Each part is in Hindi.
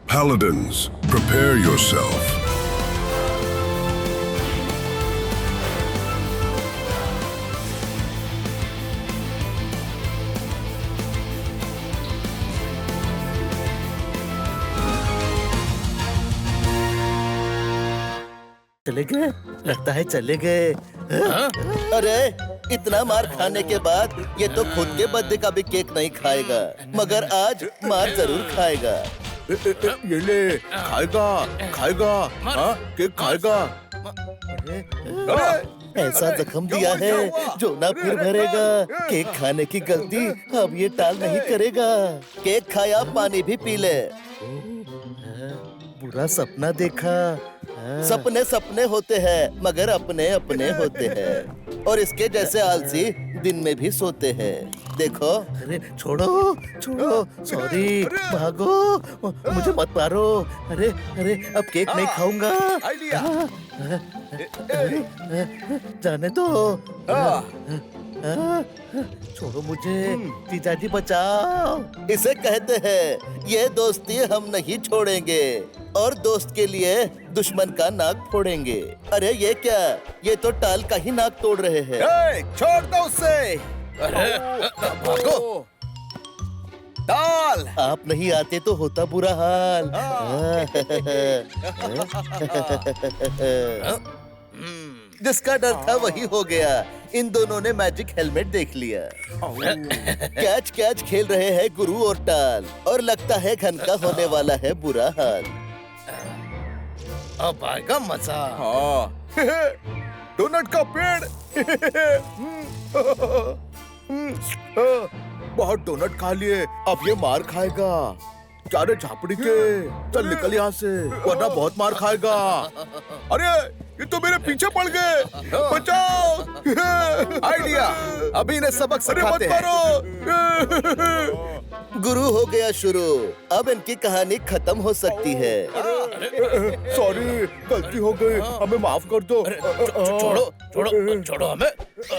Paladins, prepare yourself. चले गए? लगता है चले गए। अरे इतना मार खाने के बाद ये तो खुद के बर्थडे का भी केक नहीं खाएगा, मगर आज मार जरूर खाएगा। ये ले, खाएगा खाएगा, हाँ केक खाएगा। ऐसा जख्म दिया है जो ना फिर भरेगा। केक खाने की गलती अब ये टाल नहीं करेगा। केक खाया, पानी भी पी ले। बुरा सपना देखा। सपने सपने होते हैं मगर अपने अपने होते हैं, और इसके जैसे आलसी दिन में भी सोते हैं। देखो। अरे छोड़ो छोड़ो, सॉरी, भागो, मुझे मत मारो। अरे अरे अब केक नहीं खाऊंगा। जाने दो। छोड़ो मुझे, जीजाजी बचाओ। इसे कहते हैं ये दोस्ती हम नहीं छोड़ेंगे, और दोस्त के लिए दुश्मन का नाक फोड़ेंगे। अरे ये क्या, ये तो टाल का ही नाक तोड़ रहे हैं। छोड़ दो उसे। अरे भागो। टाल। आप नहीं आते तो होता बुरा हाल। जिसका डर था वही हो गया। इन दोनों ने मैजिक हेलमेट देख लिया। कैच कैच खेल रहे हैं गुरु और टाल, और लगता है घन का होने वाला है बुरा हाल। अब आएगा मजा। हाँ डोनट का पेड़। बहुत डोनट खा लिए, अब ये मार खाएगा। चारे झापड़ी के, चल निकल यहाँ से, वरना बहुत मार खाएगा। अरे ये तो मेरे पीछे पड़ गए, बचाओ। आइडिया, अभी इन्हें सबक सिखाते हैं। गुरु हो गया शुरू, अब इनकी कहानी खत्म हो सकती है। सॉरी, गलती हो गई, हमें माफ कर दो। छोड़ो छोड़ो छोड़ो हमें।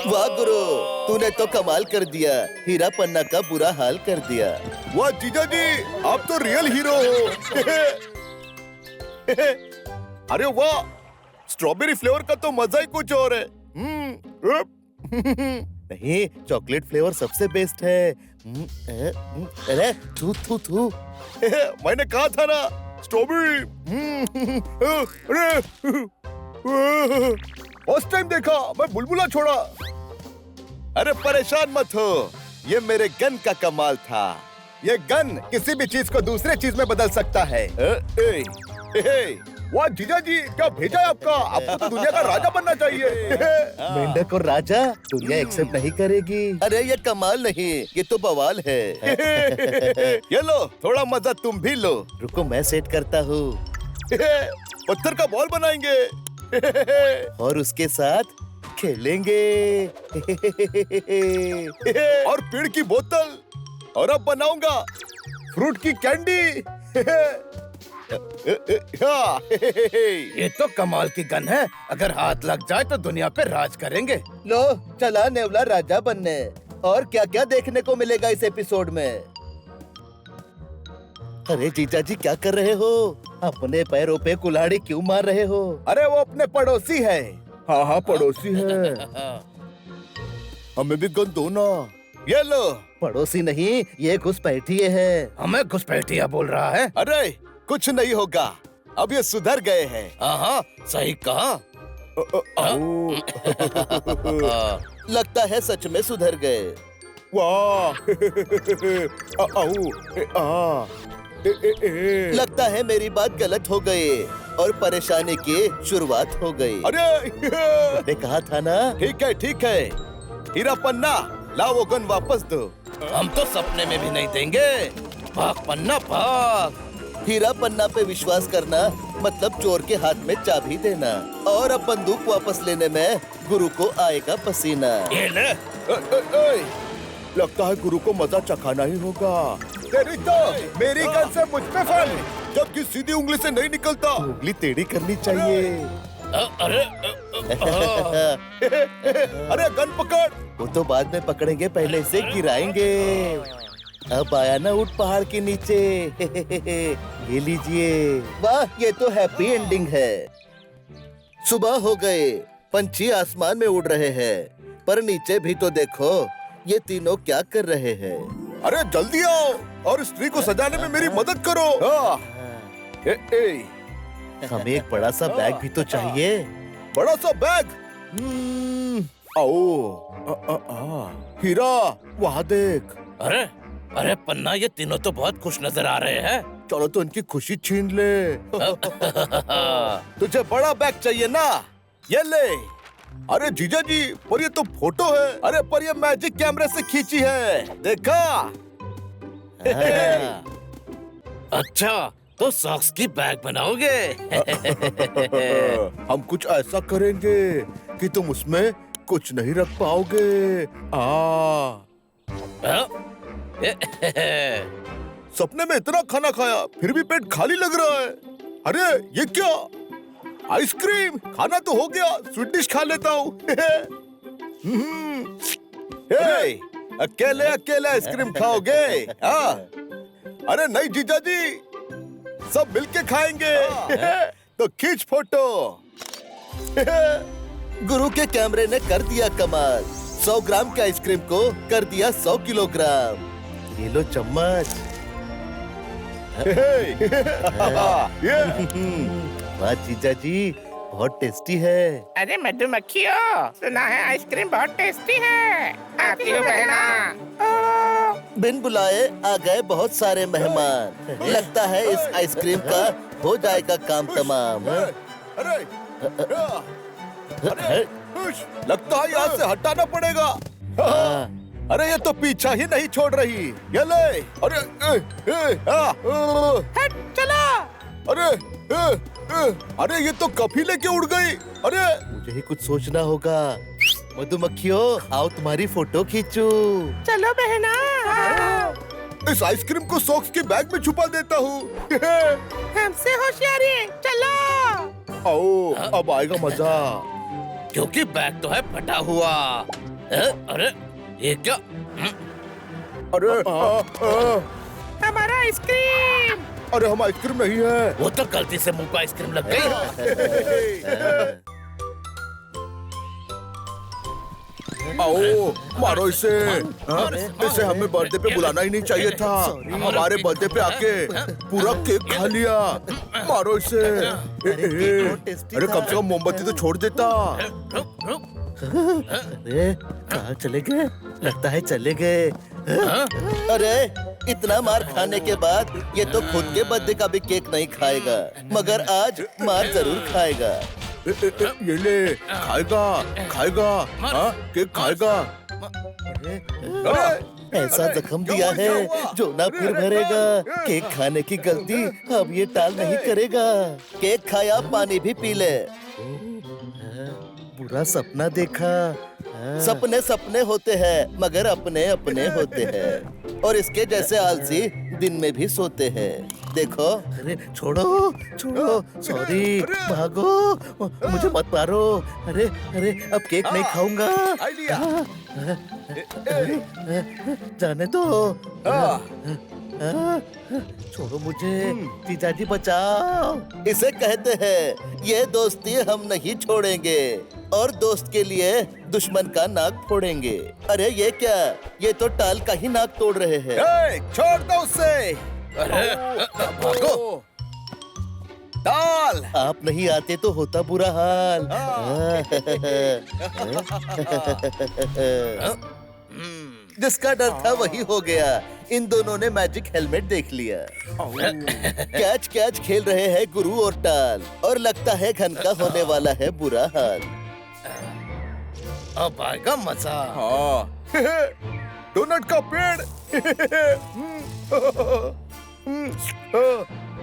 वाह गुरु, तूने तो कमाल कर दिया। हीरा पन्ना का बुरा हाल कर दिया। वाह जीजा जी, आप तो रियल हीरो हो। अरे वाह, स्ट्रॉबेरी फ्लेवर का तो मजा ही कुछ और है। नहीं, चॉकलेट फ्लेवर सबसे बेस्ट है। अरे थू थू थू। मैंने कहा था ना, स्ट्रॉबेरी। फर्स्ट टाइम देखा मैं बुलबुला छोड़ा। अरे परेशान मत हो, ये मेरे गन का कमाल था। ये गन किसी भी चीज को दूसरे चीज में बदल सकता है। वाह जीजा जी, क्या भेजा है आपका? आपको तो दुनिया का राजा बनना चाहिए। मेंढक और राजा दुनिया एक्सेप्ट नहीं करेगी। अरे ये कमाल नहीं, ये तो बवाल है। ये लो, थोड़ा मजा तुम भी लो। रुको मैं सेट करता हूँ। पत्थर का बॉल बनाएंगे। और उसके साथ खेलेंगे। और पेड़ की बोतल, और अब बनाऊंगा फ्रूट की कैंडी। ये तो कमाल की गन है, अगर हाथ लग जाए तो दुनिया पे राज करेंगे। लो चला नेवला राजा बनने। और क्या क्या देखने को मिलेगा इस एपिसोड में। अरे जीजा जी क्या कर रहे हो? अपने पैरों पे कुल्हाड़ी क्यों मार रहे हो? अरे वो अपने पड़ोसी है। हाँ हाँ पड़ोसी है। हमें भी गन दो ना। ये लो। पड़ोसी नहीं, ये घुसपैठिए है। हमें घुसपैठिया बोल रहा है। अरे कुछ नहीं होगा, अब ये सुधर गए हैं। हाँ सही कहा। लगता है सच में सुधर गए। वाह। लगता है मेरी बात गलत हो गई और परेशानी की शुरुआत हो गई। अरे मैंने कहा था ना। ठीक है। हीरा पन्ना, लाओ वो गन वापस दो। हम तो सपने में भी नहीं देंगे। भाग पन्ना भाग। हीरा पन्ना पे विश्वास करना मतलब चोर के हाथ में चाबी देना, और अब बंदूक वापस लेने में गुरु को आएगा पसीना। ये ले। लगता है गुरु को मजा चखाना ही होगा। तेरी तो मेरी गन से मुझ पे फल, जबकि सीधी उंगली से नहीं निकलता। उंगली टेढ़ी करनी चाहिए। अरे अरे गन पकड़। वो तो बाद में पकड़ेंगे, पहले इसे गिराएंगे। अब आया ना ऊंट पहाड़ के नीचे। ये लीजिए। वाह, ये तो हैप्पी एंडिंग है। सुबह हो गए, पंछी आसमान में उड़ रहे हैं, पर नीचे भी तो देखो, ये तीनों क्या कर रहे हैं। अरे जल्दी आओ और इस ट्री को सजाने में मेरी मदद करो। हमें एक बड़ा सा बैग भी तो चाहिए। बड़ा सा बैग। आओ। हीरा, वहाँ देख। अरे अरे पन्ना, ये तीनों तो बहुत खुश नजर आ रहे हैं। चलो तो इनकी खुशी छीन ले। तुझे बड़ा बैग चाहिए ना? ये ले। अरे जीजा जी, पर ये तो फोटो है। अरे पर ये मैजिक कैमरे से खींची है, देखा? अच्छा, तो सॉक्स की बैग बनाओगे? हम कुछ ऐसा करेंगे कि तुम उसमें कुछ नहीं रख पाओगे। सपने में इतना खाना खाया, फिर भी पेट खाली लग रहा है। अरे ये क्या? आइसक्रीम। खाना तो हो गया, स्वीट डिश खा लेता हूँ। अकेले अकेले आइसक्रीम खाओगे? अरे नहीं जीजा जी, सब मिलके खाएंगे। तो खींच फोटो। गुरु के कैमरे ने कर दिया कमाल। 100 ग्राम के आइसक्रीम को कर दिया 100 किलोग्राम। ये लो चम्मच। वाह जीजा जी, बहुत टेस्टी है। अरे मधुमक्खियों, सुना है आइसक्रीम बहुत टेस्टी है। आती हो बहना। बिन बुलाए आ गए बहुत सारे मेहमान। लगता है इस आइसक्रीम का हो जाएगा काम तमाम। अरे लगता है यहाँ से हटाना पड़ेगा। अरे ये तो पीछा ही नहीं छोड़ रही। ये ले। अरे हट चलो। अरे ये तो कभी लेके उड़ गई। अरे मुझे ही कुछ सोचना होगा। मधुमक्खियों, आओ तुम्हारी फोटो खींचू। चलो बहना। इस आइसक्रीम को सॉक्स के बैग में छुपा देता हूँ। हमसे होशियारी। चलो। आओ, अब आएगा मजा। क्योंकि बैग तो है फटा हुआ। अरे ये क्या? अरे हमारा आइसक्रीम। अरे हम आइसक्रीम नहीं है। वो तो गलती से मुंह पे आइसक्रीम लग गई। आओ, मारो इसे। इसे हमें बर्थडे पे बुलाना ही नहीं चाहिए था। हमारे बर्थडे पे आके पूरा केक खा लिया। मारो इसे। अरे कम से कम मोमबत्ती तो छोड़ देता। अरे कहाँ चले गए? लगता है चले गए। अरे इतना मार खाने के बाद ये तो खुद के बर्थडे का भी केक नहीं खाएगा, मगर आज मार जरूर खाएगा। ये ले, खाएगा खाएगा। हाँ, केक खाएगा। ऐसा जख्म दिया है जो ना फिर भरेगा। केक खाने की गलती अब ये टाल नहीं करेगा। केक खाया, पानी भी पी ले। बुरा सपना देखा। सपने सपने होते हैं, मगर अपने अपने होते हैं। और इसके जैसे आलसी दिन में भी सोते हैं। देखो। अरे छोड़ो छोड़ो, सॉरी, भागो, मुझे मत मारो। अरे अरे अब केक नहीं खाऊंगा। जाने दो। छोड़ो मुझे, जीजाजी बचाओ। इसे कहते हैं ये दोस्ती हम नहीं छोड़ेंगे, और दोस्त के लिए दुश्मन का नाक फोड़ेंगे। अरे ये क्या? ये तो टाल का ही नाक तोड़ रहे हैं। छोड़ दो उसे। भागो। टाल। आप नहीं आते तो होता बुरा हाल। जिसका डर था वही हो गया। इन दोनों ने मैजिक हेलमेट देख लिया। कैच कैच खेल रहे हैं गुरु और टाल, और लगता है घन का होने वाला है बुरा हाल। अब आएगा मजा। डोनट का पेड़।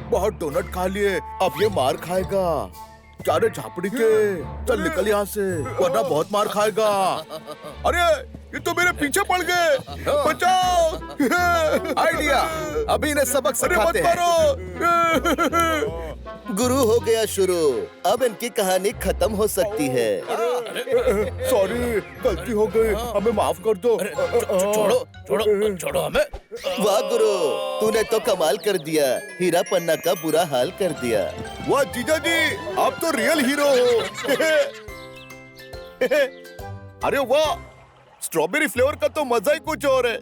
बहुत डोनट खा लिए, अब ये मार खाएगा। क्या रे झापड़ी के, चल निकल यहाँ से, वरना बहुत मार खाएगा। अरे ये तो मेरे पीछे पड़ गए। बचाओ। आइडिया, अभी इन्हें सबक सिखाते हैं। अरे मत मारो। गुरु हो गया शुरू। अब इनकी कहानी खत्म हो सकती है। सॉरी, गलती हो गई, हमें माफ कर दो। छोड़ो छोड़ो छोड़ो हमें। वाह गुरु, तूने तो कमाल कर दिया, हीरा पन्ना का बुरा हाल कर दिया। वाह जीजा जी, आप तो रियल हीरो हो। अरे वाह, स्ट्रॉबेरी फ्लेवर का तो मजा ही कुछ और है।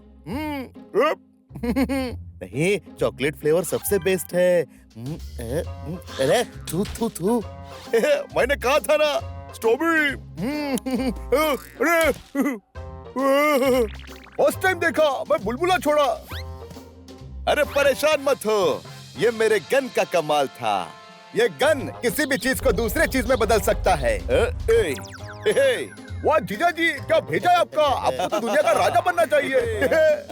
नहीं, चॉकलेट फ्लेवर सबसे बेस्ट है। अरे थू थू थू। मैंने कहा था ना, स्ट्रॉबेरी। उस टाइम देखा, मैं बुलबुला छोड़ा। अरे परेशान मत हो, ये मेरे गन का कमाल था। ये गन किसी भी चीज को दूसरे चीज में बदल सकता है। वाह जीजा जी, क्या भेजा है आपका? आपको तो दुनिया का राजा बनना चाहिए।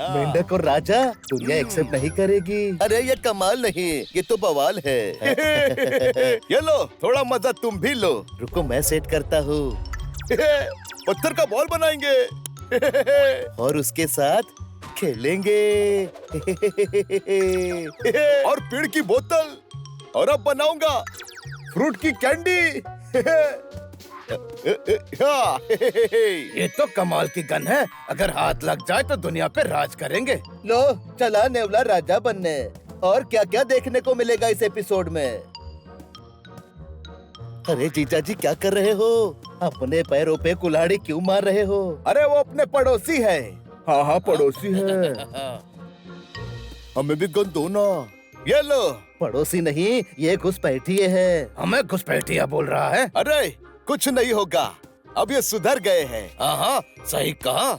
मेंढक और राजा दुनिया एक्सेप्ट नहीं करेगी। अरे ये कमाल नहीं, ये तो बवाल है। ये लो, थोड़ा मजा तुम भी लो। रुको मैं सेट करता हूँ। पत्थर का बॉल बनाएंगे। और उसके साथ खेलेंगे। और पेड़ की बोतल। और अब बनाऊंगा फ्रूट की कैंडी। ये तो कमाल की गन है, अगर हाथ लग जाए तो दुनिया पे राज करेंगे। लो चला नेवला राजा बनने। और क्या क्या देखने को मिलेगा इस एपिसोड में? अरे जीजा जी क्या कर रहे हो? अपने पैरों पे कुल्हाड़ी क्यों मार रहे हो? अरे वो अपने पड़ोसी है। हाँ हाँ, पड़ोसी है। हमें भी गन दो ना। ये लो। पड़ोसी नहीं, ये घुसपैठिए है। हमें घुसपैठिया बोल रहा है। अरे कुछ नहीं होगा, अब ये सुधर गए हैं। हाँ सही कहा।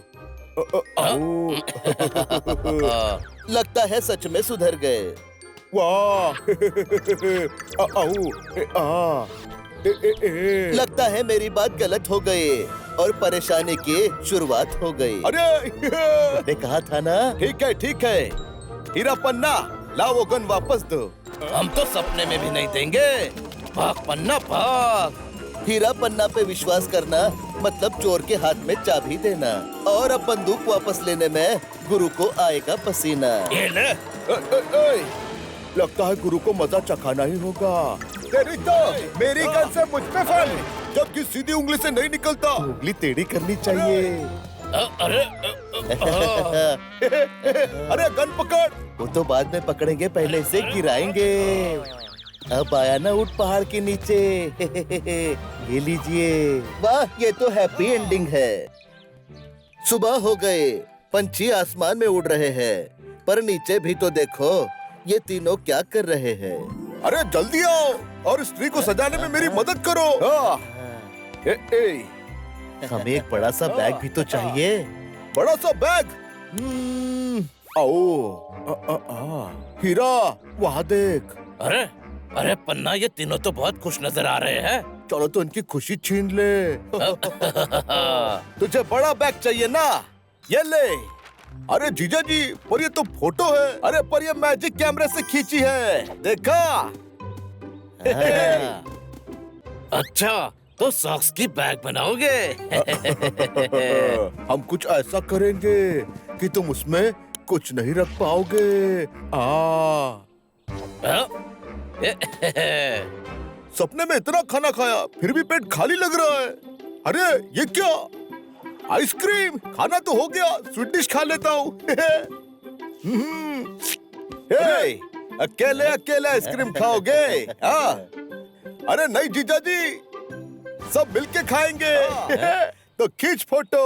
लगता है सच में सुधर गए। वाह। लगता है मेरी बात गलत हो गई और परेशानी की शुरुआत हो गई। अरे मैंने कहा था ना। ठीक है, हीरा पन्ना लाओ वो गन वापस दो। हम तो सपने में भी नहीं देंगे। भाग पन्ना भाग। हीरा पन्ना पे विश्वास करना मतलब चोर के हाथ में चाबी देना। और अब बंदूक वापस लेने में गुरु को आएगा पसीना। ये ले। लगता है गुरु को मजा चखाना ही होगा। तेरी तो मेरी गन से मुझ पे फल, जबकि सीधी उंगली से नहीं निकलता। उंगली टेढ़ी करनी चाहिए। अरे अरे गन पकड़। वो तो बाद में पकड़ेंगे, पहले इसे गिराएंगे। अब आया ना ऊंट पहाड़ के नीचे। ये लीजिए। वाह, ये तो हैप्पी एंडिंग है। सुबह हो गए, पंछी आसमान में उड़ रहे हैं, पर नीचे भी तो देखो, ये तीनों क्या कर रहे हैं। अरे जल्दी आओ और स्त्री को सजाने में मेरी मदद करो। हमें एक बड़ा सा बैग भी तो चाहिए। बड़ा सा बैग। हीरा, वहाँ देख। अरे पन्ना, ये तीनों तो बहुत खुश नजर आ रहे हैं। चलो तो इनकी खुशी छीन ले। तुझे बड़ा बैग चाहिए ना, ये ले। अरे जीजा जी, पर ये तो फोटो है। अरे पर ये मैजिक कैमरे से खींची है, देखा? अच्छा, तो सॉक्स की बैग बनाओगे? हम कुछ ऐसा करेंगे कि तुम उसमें कुछ नहीं रख पाओगे। सपने में इतना खाना खाया, फिर भी पेट खाली लग रहा है। अरे ये क्या? आइसक्रीम। खाना तो हो गया, स्वीट डिश खा लेता हूँ। अकेले अकेले आइसक्रीम खाओगे? अरे नहीं जीजा जी, सब मिलके खाएंगे। तो खींच फोटो।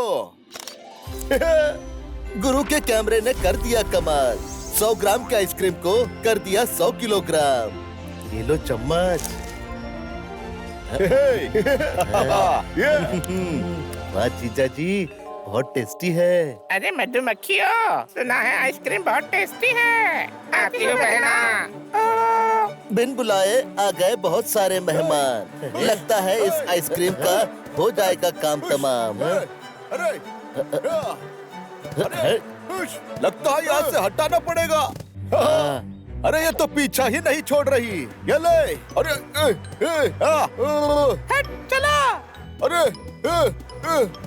गुरु के कैमरे ने कर दिया कमाल, 100 ग्राम के आइसक्रीम को कर दिया 100 किलोग्राम। ये लो चम्मच। वाह जीजा जी, बहुत टेस्टी है। अरे मधुमक्खियों, सुना है आइसक्रीम बहुत टेस्टी है। आती हूँ बहना। बिन बुलाए आ गए बहुत सारे मेहमान। लगता है इस आइसक्रीम का हो जाएगा काम तमाम। अरे लगता है यहाँ से हटाना पड़ेगा। अरे ये तो पीछा ही नहीं छोड़ रही। ये ले। अरे हट चला।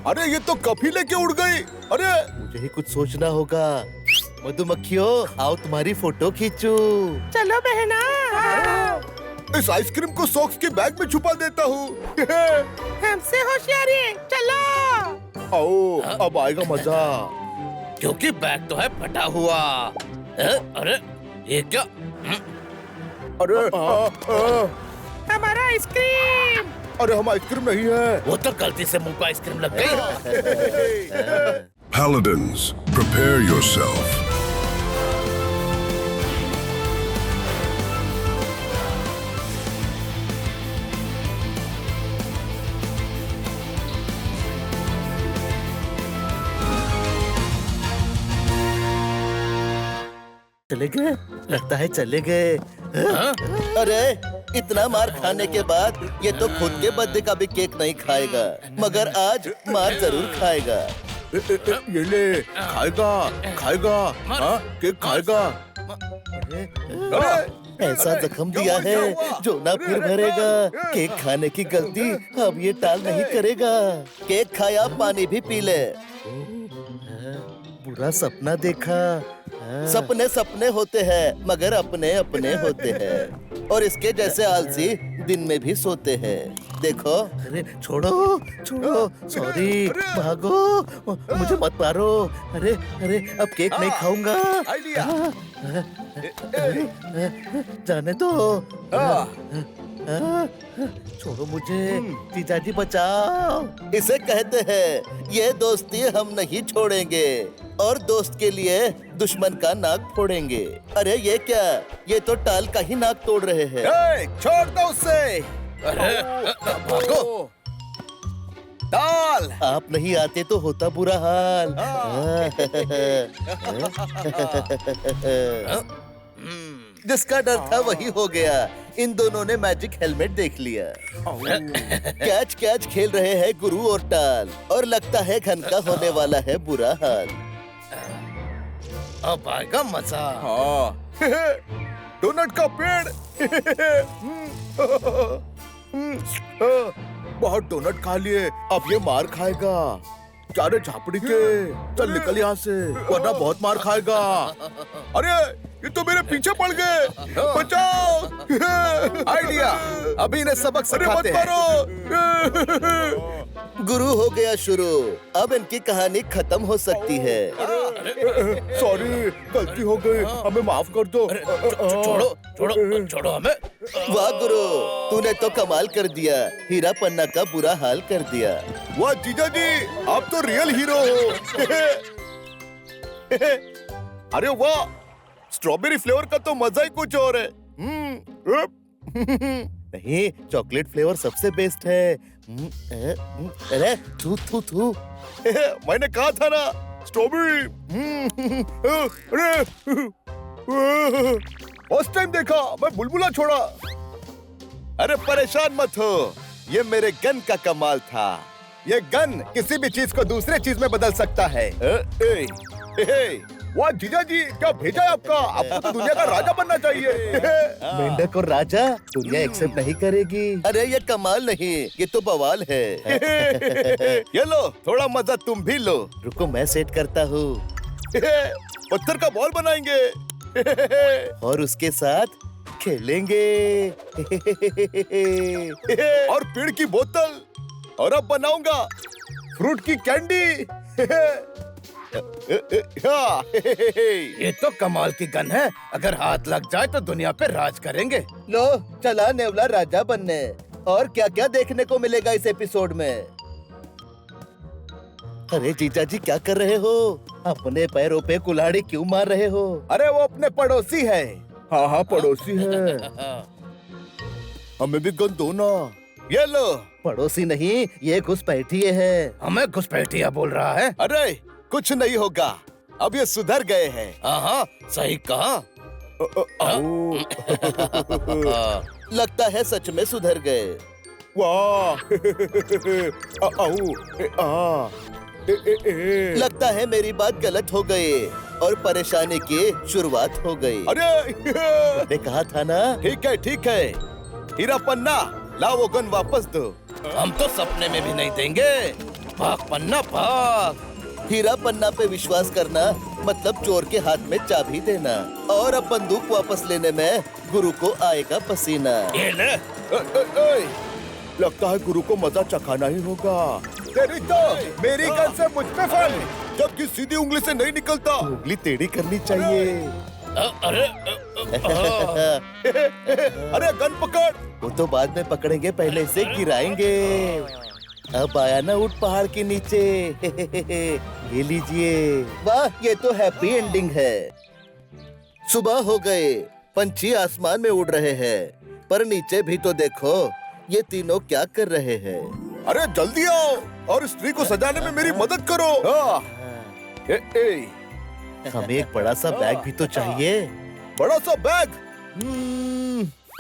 अरे ये तो कभी लेके उड़ गई। अरे मुझे ही कुछ सोचना होगा। मधुमक्खियों, आओ तुम्हारी फोटो खींचूं। चलो बहना। इस आइसक्रीम को सॉक्स के बैग में छुपा देता हूँ। हमसे होशियारी, चलो। आओ, अब आएगा मजा। क्योंकि बैग तो है फटा हुआ। अरे ये क्या? अरे हमारा आइसक्रीम। अरे हम आइसक्रीम नहीं है। वो तो गलती से मुंह को आइसक्रीम लग गई। Paladins, prepare yourself. चले गए, लगता है चले गए। अरे इतना मार खाने के बाद ये तो खुद के बर्थडे का भी केक नहीं खाएगा, मगर आज मार जरूर खाएगा। ये ले, खाएगा खाएगा, हाँ केक खाएगा। अरे ऐसा जख्म दिया है जो ना फिर भरेगा। केक खाने की गलती अब ये टाल नहीं करेगा। केक खाया, पानी भी पी ले। बुरा सपना देखा। सपने सपने होते हैं मगर अपने अपने होते हैं, और इसके जैसे आलसी दिन में भी सोते हैं। देखो, अरे छोड़ो छोड़ो, सॉरी, भागो, मुझे मत मारो। अरे अरे अब केक नहीं खाऊंगा। आइडिया। जाने दो। छोड़ो मुझे, जीजाजी बचाओ। इसे कहते हैं ये दोस्ती हम नहीं छोड़ेंगे, और दोस्त के लिए दुश्मन का नाक फोड़ेंगे। अरे ये क्या, ये तो टाल का ही नाक तोड़ रहे हैं। छोड़ दो उसे। अरे भागो। डाल। आप नहीं आते तो होता बुरा हाल। जिसका डर था वही हो गया। इन दोनों ने मैजिक हेलमेट देख लिया। कैच कैच खेल रहे हैं गुरु और टाल, और लगता है घन का होने वाला है बुरा हाल। अब आएगा मजा। हाँ डोनट का पेड़। बहुत डोनट खा लिए, अब ये मार खाएगा। क्या रे झापड़ी के, चल निकल यहाँ से वरना बहुत मार खाएगा। अरे ये तो मेरे पीछे पड़ गए, बचाओ। आइडिया, अभी इन्हें सबक सिखाते हैं। गुरु हो गया शुरू, अब इनकी कहानी खत्म हो सकती है। सॉरी, गलती हो गई, हमें माफ कर दो। छोड़ो छोड़ो छोड़ो हमें। वाह गुरु, तूने तो कमाल कर दिया। हीरा पन्ना का बुरा हाल कर दिया। वाह जीजा जी, आप तो रियल हीरो हो। अरे वाह, स्ट्रॉबेरी फ्लेवर का तो मजा ही कुछ और है। नहीं, चॉकलेट फ्लेवर सबसे बेस्ट है। अरे थू थू थू। मैंने कहा था ना, स्ट्रॉबेरी। फर्स्ट टाइम देखा मैं बुलबुला छोड़ा। अरे परेशान मत हो, ये मेरे गन का कमाल था। ये गन किसी भी चीज को दूसरे चीज में बदल सकता है। वाह जीजा जी, क्या भेजा है आपका? आपको तो दुनिया का राजा बनना चाहिए। मेंढक और राजा दुनिया एक्सेप्ट नहीं करेगी। अरे ये कमाल नहीं, ये तो बवाल है। ये लो, थोड़ा मजा तुम भी लो। रुको मैं सेट करता हूँ। पत्थर का बॉल बनाएंगे। और उसके साथ खेलेंगे। और पेड़ की बोतल, और अब बनाऊंगा फ्रूट की कैंडी। ये तो कमाल की गन है, अगर हाथ लग जाए तो दुनिया पे राज करेंगे। लो चला नेवला राजा बनने। और क्या क्या देखने को मिलेगा इस एपिसोड में। अरे जीजा जी क्या कर रहे हो? अपने पैरों पे कुल्हाड़ी क्यों मार रहे हो? अरे वो अपने पड़ोसी है। हाँ हाँ पड़ोसी है। हमें भी गन दो ना। ये लो। पड़ोसी नहीं, ये घुसपैठिए है। हमें घुसपैठिया बोल रहा है। अरे कुछ नहीं होगा, अब ये सुधर गए हैं। हाँ सही कहा। लगता है सच में सुधर गए। वाह। लगता है मेरी बात गलत हो गई और परेशानी की शुरुआत हो गई। अरे मैंने कहा था ना। ठीक है हीरा पन्ना, लाओ वो गन वापस दो। हम तो सपने में भी नहीं देंगे। भाग पन्ना भाग। हीरा पन्ना पे विश्वास करना मतलब चोर के हाथ में चाबी देना। और अब बंदूक वापस लेने में गुरु को आएगा पसीना। ये ले। लगता है गुरु को मजा चखाना ही होगा। तेरी तो मेरी गन से मुझ पे फल, जबकि सीधी उंगली से नहीं निकलता। उंगली टेढ़ी करनी चाहिए। अरे अरे गन पकड़। वो तो बाद में पकड़ेंगे, पहले से गिराएंगे। अब आया ना ऊंट पहाड़ के नीचे। ये लीजिए। वाह, ये तो हैप्पी एंडिंग है। सुबह हो गए, पंछी आसमान में उड़ रहे हैं, पर नीचे भी तो देखो, ये तीनों क्या कर रहे हैं। अरे जल्दी आओ और स्त्री को सजाने में मेरी मदद करो। हमें एक बड़ा सा बैग भी तो चाहिए। बड़ा सा बैग।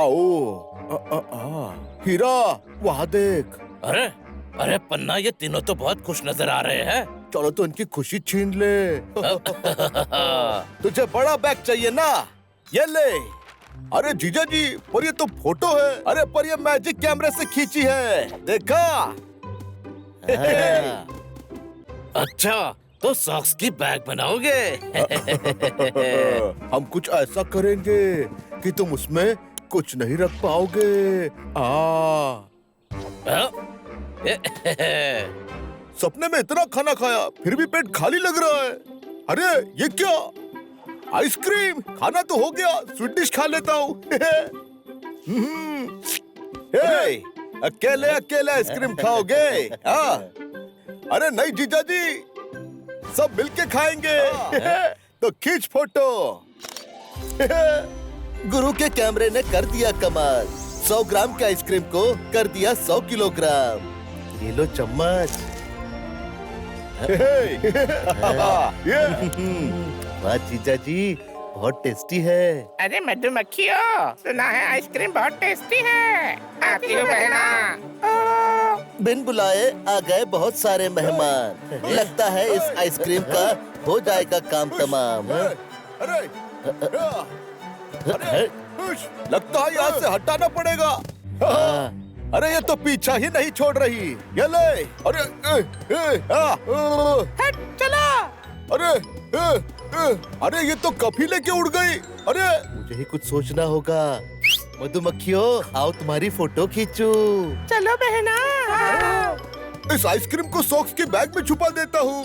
आओ। हीरा, वहाँ देख। अरे अरे पन्ना, ये तीनों तो बहुत खुश नजर आ रहे हैं। चलो तो इनकी खुशी छीन ले। तुझे बड़ा बैग चाहिए ना? ये ले। अरे जीजा जी, पर ये तो फोटो है। अरे पर ये मैजिक कैमरे से खींची है, देखा? अच्छा, तो सॉक्स की बैग बनाओगे? हम कुछ ऐसा करेंगे कि तुम उसमें कुछ नहीं रख पाओगे। सपने में इतना खाना खाया, फिर भी पेट खाली लग रहा है। अरे ये क्या? आइसक्रीम। खाना तो हो गया, स्वीट डिश खा लेता हूँ। अकेले अकेले आइसक्रीम खाओगे? अरे नहीं जीजा जी, सब मिलके खाएंगे। तो खींच फोटो। गुरु के कैमरे ने कर दिया कमाल। 100 ग्राम के आइसक्रीम को कर दिया 100 किलोग्राम। ये लो चम्मच। वाह जीजा जी, बहुत टेस्टी है। अरे मधुमक्खियों, सुना है आइसक्रीम बहुत टेस्टी है। आती हूँ बहना। बिन बुलाए आ गए बहुत सारे मेहमान। लगता है इस आइसक्रीम का हो जाएगा काम तमाम। अरे लगता है यहाँ से हटाना पड़ेगा। अरे ये तो पीछा ही नहीं छोड़ रही। ये ले। अरे हट चला। अरे ये तो कभी लेके उड़ गई। अरे मुझे ही कुछ सोचना होगा। मधुमक्खियों, आओ तुम्हारी फोटो खींचूं। चलो बहना। इस आइसक्रीम को सॉक्स के बैग में छुपा देता हूँ।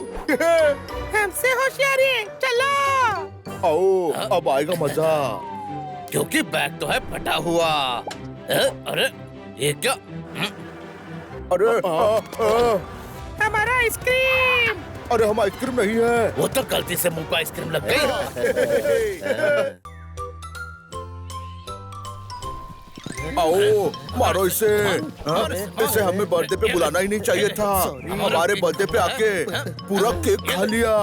हमसे होशियारी, चलो। आओ, अब आएगा मजा। क्योंकि बैग तो है फटा हुआ। अरे ये क्या? अरे हमारा आइसक्रीम। अरे हम आइसक्रीम नहीं है। वो तो गलती से मुंह पर आइसक्रीम लग गई। आओ, मारो इसे। इसे हमें बर्थडे पे बुलाना ही नहीं चाहिए था। हमारे बर्थडे पे आके पूरा केक खा लिया।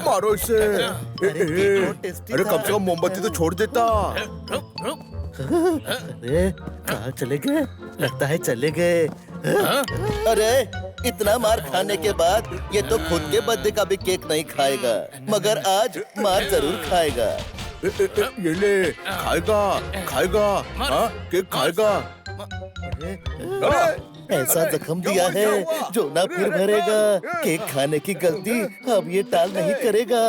मारो इसे। अरे कम से कम मोमबत्ती तो छोड़ देता। अरे कहाँ चले गए? लगता है चले गए। अरे इतना मार खाने के बाद ये तो खुद के बर्थडे का भी केक नहीं खाएगा, मगर आज मार जरूर खाएगा। ये ले, खाएगा खाएगा। हाँ, केक खाएगा। अरे ऐसा जख्म दिया है जो ना फिर भरेगा। केक खाने की गलती अब ये टाल नहीं करेगा।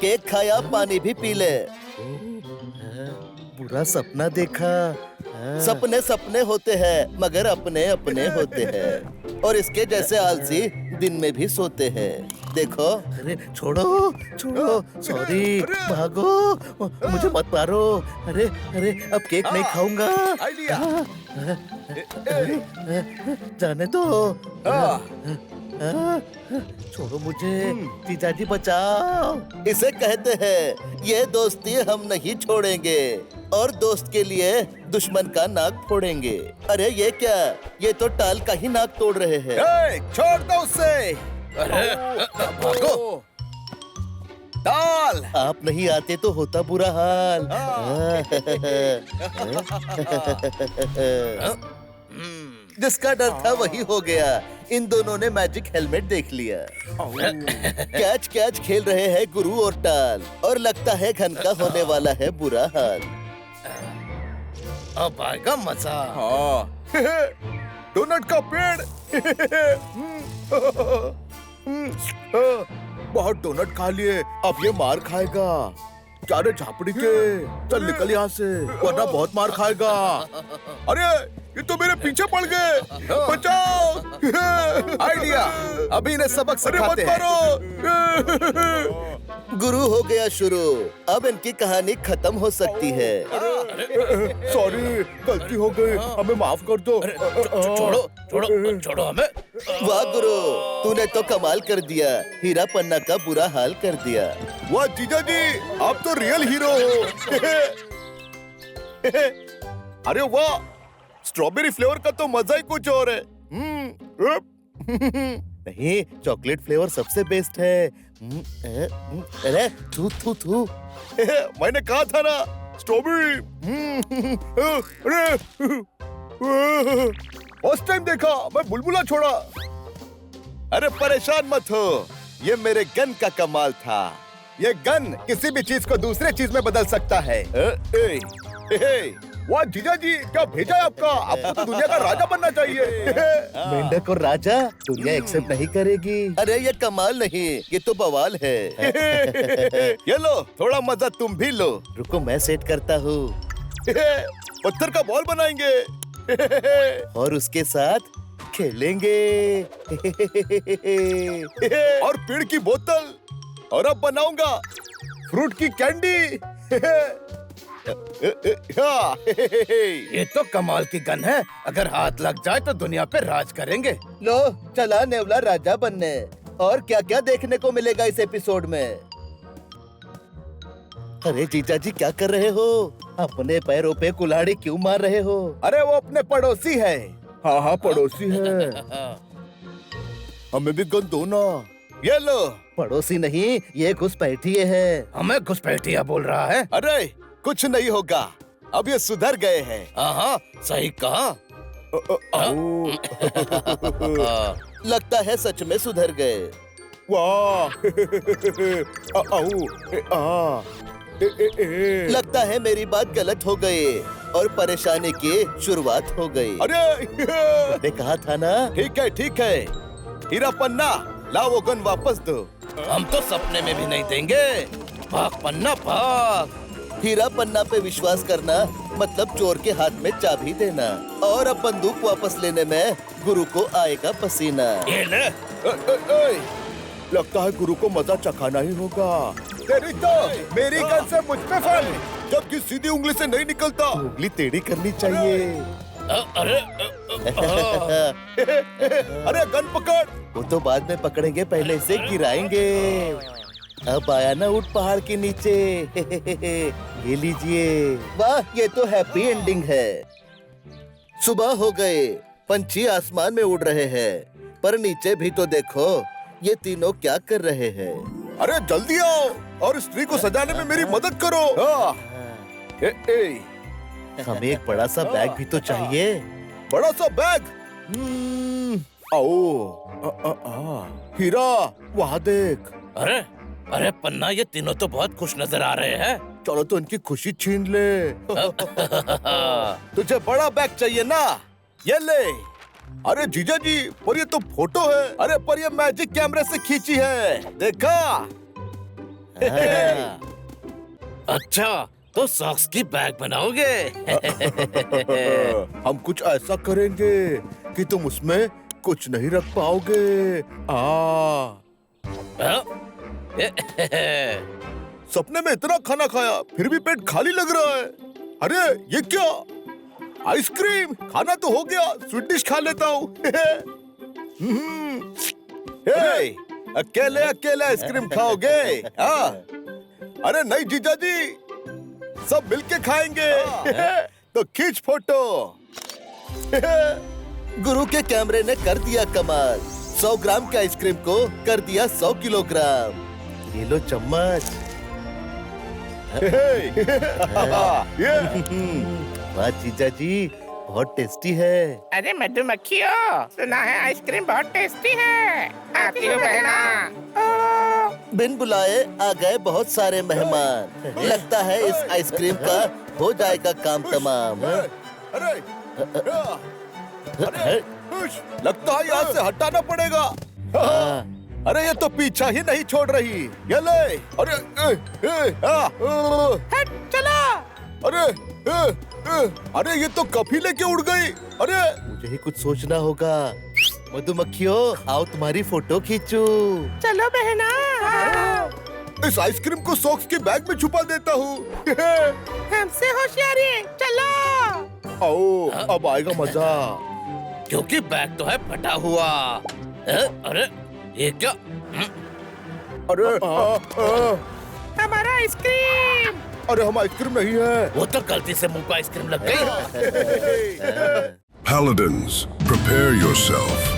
केक खाया, पानी भी पी ले। बुरा सपना देखा। सपने सपने होते हैं, मगर अपने अपने होते हैं, और इसके जैसे आलसी दिन में भी सोते हैं। देखो। अरे छोड़ो छोड़ो, सॉरी, भागो, मुझे मत मारो। अरे अरे अब केक नहीं खाऊंगा। जाने दो। छोड़ो मुझे, जीजा जी बचाओ। इसे कहते हैं ये दोस्ती हम नहीं छोड़ेंगे, और दोस्त के लिए दुश्मन का नाक फोड़ेंगे। अरे ये क्या? ये तो टाल का ही नाक तोड़ रहे हैं। छोड़ दो उसे। भागो। टाल। आप नहीं आते तो होता बुरा हाल। जिसका डर था वही हो गया। इन दोनों ने मैजिक हेलमेट देख लिया। कैच कैच खेल रहे हैं गुरु और टाल, और लगता है घन का होने वाला है बुरा हाल। अब आएगा मजा। डोनट का पेड़। बहुत डोनट खा लिए, अब ये मार खाएगा। क्या रे झापड़ी के, चल निकल यहाँ से वरना बहुत मार खाएगा। अरे ये तो मेरे पीछे पड़ गए, बचाओ। आइडिया, अभी इन्हें सबक अरे मत सिखाते हैं। मारो। गुरु हो गया शुरू। अब इनकी कहानी खत्म हो सकती है। सॉरी, गलती हो गई, हमें माफ कर दो। छोड़ो छोड़ो छोड़ो हमें। वाह गुरु, तूने तो कमाल कर दिया। हीरा पन्ना का बुरा हाल कर दिया। वाह जीजा जी, आप तो रियल हीरो हो। अरे वाह, स्ट्रॉबेरी फ्लेवर का तो मजा ही कुछ और है। नहीं, चॉकलेट फ्लेवर सबसे बेस्ट है। अरे थू थू थू। मैंने कहा था ना, स्ट्रॉबेरी। उस टाइम देखा, मैं बुलबुला छोड़ा। अरे परेशान मत हो, ये मेरे गन का कमाल था। ये गन किसी भी चीज को दूसरे चीज में बदल सकता है। वाह जीजा जी, क्या भेजा है आपका? आपको तो दुनिया का राजा बनना चाहिए। मेंढक और राजा दुनिया एक्सेप्ट नहीं करेगी। अरे ये कमाल नहीं, ये तो बवाल है। ये लो, थोड़ा मजा तुम भी लो। रुको मैं सेट करता हूँ। पत्थर का बॉल बनाएंगे। और उसके साथ खेलेंगे। और पेड़ की बोतल। और अब बनाऊंगा फ्रूट की कैंडी। ये तो कमाल की गन है, अगर हाथ लग जाए तो दुनिया पे राज करेंगे। लो चला नेवला राजा बनने। और क्या क्या देखने को मिलेगा इस एपिसोड में। अरे जीजा जी क्या कर रहे हो? अपने पैरों पे कुल्हाड़ी क्यों मार रहे हो? अरे वो अपने पड़ोसी है। हाँ हाँ, पड़ोसी है। हमें भी गन दो ना। ये लो। पड़ोसी नहीं, ये घुसपैठिए है। हमें घुसपैठिया बोल रहा है। अरे कुछ नहीं होगा, अब ये सुधर गए हैं। हाँ सही कहा। लगता है सच में सुधर गए। वाह। लगता है मेरी बात गलत हो गई और परेशानी की शुरुआत हो गई। अरे मैंने कहा था ना। ठीक है। हीरा पन्ना, लाओ वो गन वापस दो। हम तो सपने में भी नहीं देंगे। भाग पन्ना भाग। हीरा पन्ना पे विश्वास करना मतलब चोर के हाथ में चाबी देना। और अब बंदूक वापस लेने में गुरु को आएगा पसीना। ये ले। लगता है गुरु को मजा चखाना ही होगा। तेरी तो मेरी गन से मुझ पे फल। जबकि सीधी उंगली से नहीं निकलता। उंगली टेढ़ी करनी चाहिए। अरे अरे गन पकड़। वो तो बाद में पकड़ेंगे, पहले इसे गिराएंगे। अब आया ना ऊंट पहाड़ के नीचे। ये लीजिए। वाह, ये तो हैप्पी एंडिंग है। सुबह हो गए, पंछी आसमान में उड़ रहे हैं, पर नीचे भी तो देखो, ये तीनों क्या कर रहे हैं। अरे जल्दी आओ और स्त्री को सजाने में मेरी मदद करो। हमें एक बड़ा सा बैग भी तो चाहिए। बड़ा सा बैग। आओ। हीरा, वहाँ देख। अरे पन्ना, ये तीनों तो बहुत खुश नजर आ रहे हैं। चलो तो इनकी खुशी छीन ले। तुझे बड़ा बैग चाहिए ना? ये ले। अरे जीजा जी, पर ये तो फोटो है। अरे पर ये मैजिक कैमरे से खींची है, देखा? अच्छा, तो सॉक्स की बैग बनाओगे? हम कुछ ऐसा करेंगे कि तुम उसमें कुछ नहीं रख पाओगे। सपने में इतना खाना खाया, फिर भी पेट खाली लग रहा है। अरे ये क्या? आइसक्रीम। खाना तो हो गया, स्वीट डिश खा लेता हूँ। अकेले अकेले आइसक्रीम खाओगे? हाँ? अरे नहीं जीजा जी, सब मिलके खाएंगे। तो खींच फोटो। गुरु के कैमरे ने कर दिया कमाल। 100 ग्राम के आइसक्रीम को कर दिया 100 किलोग्राम। ये लो चम्मच। वाह जीजा जी, बहुत टेस्टी है। अरे मधुमक्खियों, सुना है आइसक्रीम बहुत टेस्टी है। आती हो बहना। बिन बुलाए आ गए बहुत सारे मेहमान। लगता है इस आइसक्रीम का हो जाएगा काम तमाम। अरे लगता है यहाँ से हटाना पड़ेगा। अरे ये तो पीछा ही नहीं छोड़ रही। ये ले। अरे हट चलो। अरे ये तो कभी लेके उड़ गई। अरे मुझे ही कुछ सोचना होगा। मधुमक्खियों, आओ तुम्हारी फोटो खींचू। चलो बहना। इस आइसक्रीम को सॉक्स के बैग में छुपा देता हूँ। हमसे होशियारी। चलो। आओ, अब आएगा मजा। क्योंकि बैग तो है फटा हुआ। अरे ये क्या? अरे हमारा आइसक्रीम। अरे हम आइसक्रीम नहीं है। वो तो गलती से मुंह पे आइसक्रीम लग गई। Paladins, prepare yourself.